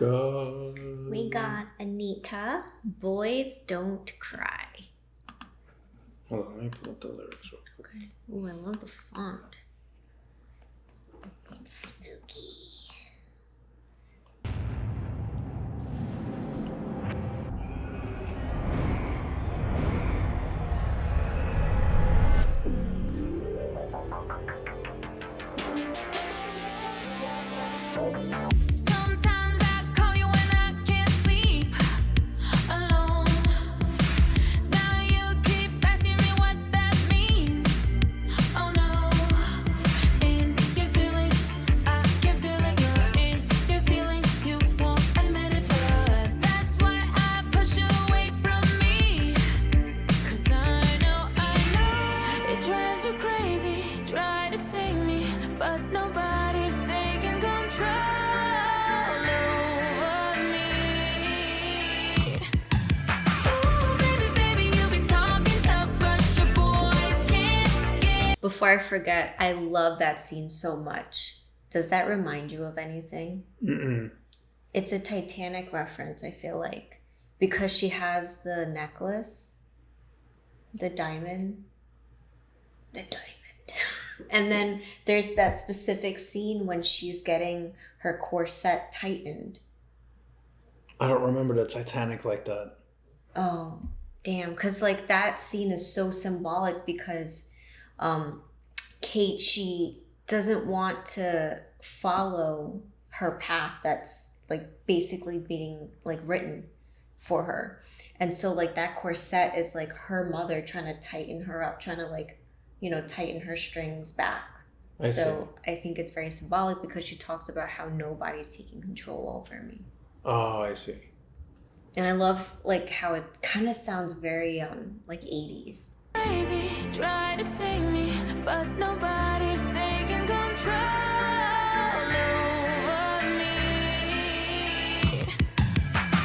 We got Anitta, Boys Don't Cry. Hold on, let me pull up the lyrics real quick. Okay. Ooh, I love the font. Spooky. Sometimes I call you when I can't sleep alone. Now you keep asking me what that means. Oh no, in your feelings, I can feel it. You're in your feelings, you won't admit it, but that's why I push you away from me. 'Cause I know it drives you crazy. Try to take me, but nobody's taking control over me. Ooh, baby, baby, you be talking tough, but your boys can't get. Before I forget, I love that scene so much. Does that remind you of anything? Mm-mm. It's a Titanic reference, I feel like. Because she has the necklace, the diamond. And then there's that specific scene when she's getting her corset tightened. I don't remember the Titanic like that. Oh, damn. Because, like, that scene is so symbolic because Kate, she doesn't want to follow her path that's, like, basically being, like, written for her. And so, like, that corset is, like, her mother trying to tighten her up, trying to, like, you know, tighten her strings back. I think it's very symbolic because she talks about how nobody's taking control over me. Oh, I see. And I love, like, how it kind of sounds very, like, 80s. Crazy, try to take me, but nobody's taking control over me.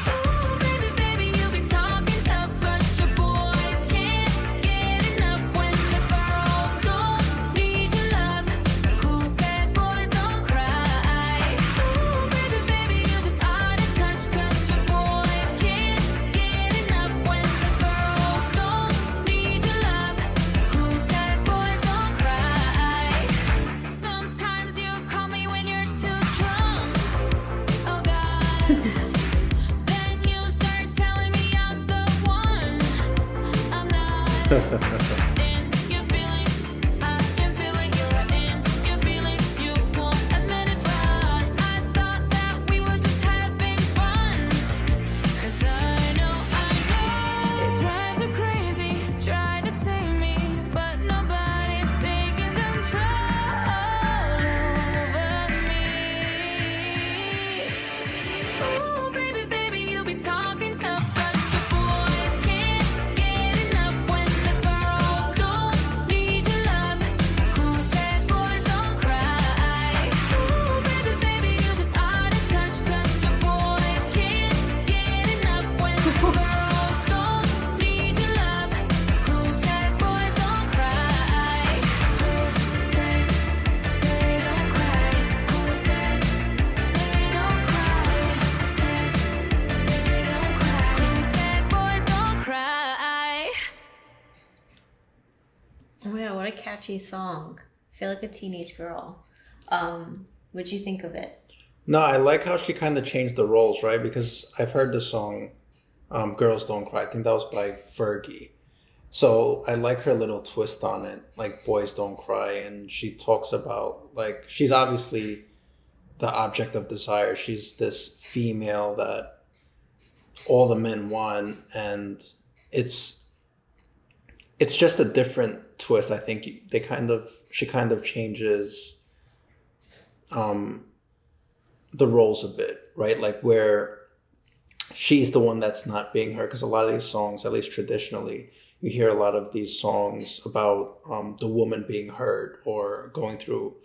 Ooh, baby, baby, you be talking tough, but your boys can't get enough when the girls don't need your love. Who says boys don't cry? Ooh, baby, baby, you just out of touch, 'cause your boys can't get enough when the girls don't need your love. Who says boys don't cry? Sometimes you call me when you're too drunk. Oh God. Then you start telling me I'm the one. I'm not in your feelings. I can feel it. You're in your feelings. You won't admit it, but I thought that we were just having fun. 'Cause I know it drives you crazy. Try to take me, but nobody's taking control over me. Ooh, baby, baby, you be talking tough, but your boys can't get enough when the girls don't need your love. Who says boys don't cry? Ooh, baby, baby, you just out of touch, 'cause your boys can't get enough when the girls don't need your love. Who says boys don't cry? Who says they don't cry? Who says they don't cry? Who says they don't cry? Who says boys don't cry? Oh my god, what a catchy song. I feel like a teenage girl. What'd you think of it? No, I like how she kind of changed the roles, right? Because I've heard the song Girls Don't Cry. I think that was by Fergie. So I like her little twist on it, like Boys Don't Cry. And she talks about, like, she's obviously the object of desire. She's this female that all the men want. And it's just a different twist. I think she kind of changes the roles a bit, right? Like where she's the one that's not being heard, because a lot of these songs, at least traditionally, you hear a lot of these songs about the woman being hurt or going through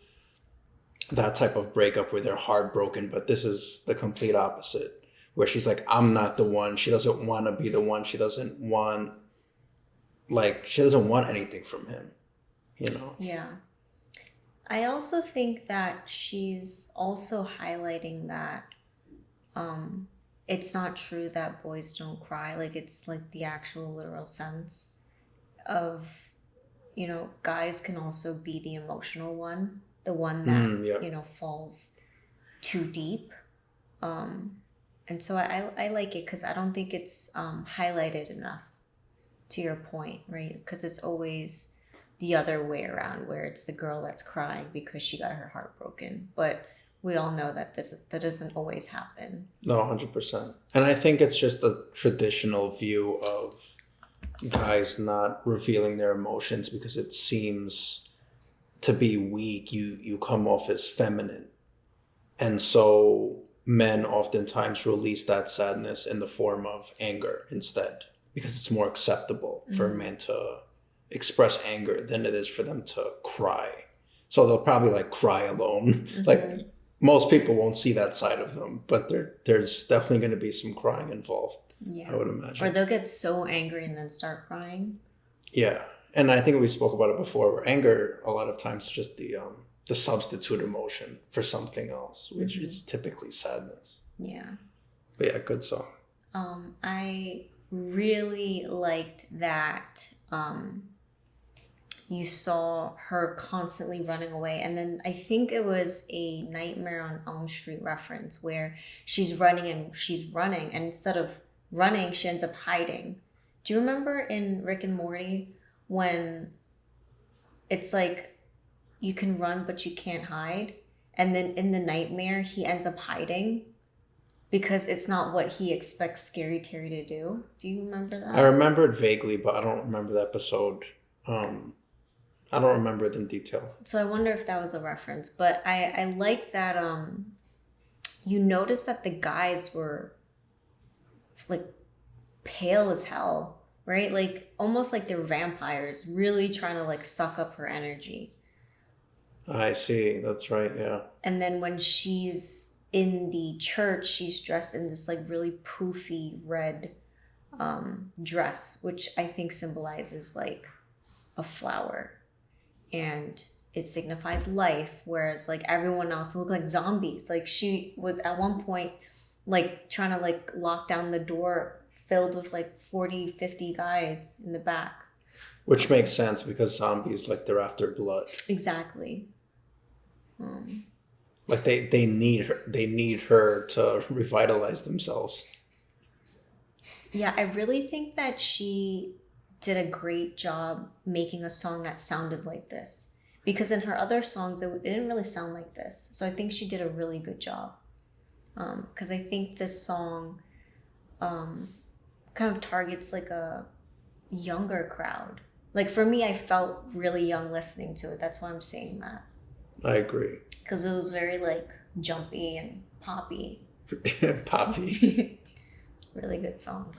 that type of breakup where they're heartbroken. But this is the complete opposite, where she's like, I'm not the one. She doesn't want to be the one. She doesn't want anything from him, you know? Yeah. I also think that she's also highlighting that it's not true that boys don't cry. Like, it's like the actual literal sense of, guys can also be the emotional one, the one that, Yeah. falls too deep. And so I like it because I don't think it's highlighted enough, to your point, right? Because it's always the other way around, where it's the girl that's crying because she got her heart broken. But we all know that that doesn't always happen. No, 100%. And I think it's just the traditional view of guys not revealing their emotions because it seems to be weak. You come off as feminine. And so men oftentimes release that sadness in the form of anger instead, because it's more acceptable for men to express anger than it is for them to cry. So they'll probably like cry alone. Like most people won't see that side of them, but there's definitely going to be some crying involved. Yeah. I would imagine. Or they'll get so angry and then start crying. Yeah. And I think we spoke about it before, where anger a lot of times is just the substitute emotion for something else, which is typically sadness. Yeah. But yeah, good song. I really liked that you saw her constantly running away. And then I think it was a Nightmare on Elm Street reference where she's running, and instead of running, she ends up hiding. Do you remember in Rick and Morty when it's like you can run but you can't hide? And then in the nightmare, he ends up hiding because it's not what he expects Scary Terry to do. Do you remember that? I remember it vaguely, but I don't remember the episode. I don't remember it in detail. So I wonder if that was a reference. But I like that you noticed that the guys were like pale as hell, right? Like almost like they're vampires, really trying to like suck up her energy. I see. That's right. Yeah. And then when she's in the church, she's dressed in this like really poofy red dress, which I think symbolizes like a flower, and it signifies life, whereas like everyone else looked like zombies. Like she was at one point like trying to like lock down the door filled with like 40, 50 guys in the back. Which makes sense because zombies, like, they're after blood. Exactly. Like they need her. They need her to revitalize themselves. Yeah, I really think that she did a great job making a song that sounded like this, because in her other songs it didn't really sound like this. So I think she did a really good job, because I think this song kind of targets like a younger crowd. Like for me, I felt really young listening to it. That's why I'm saying that, I agree. because it was very like jumpy and poppy. Poppy. Really good song.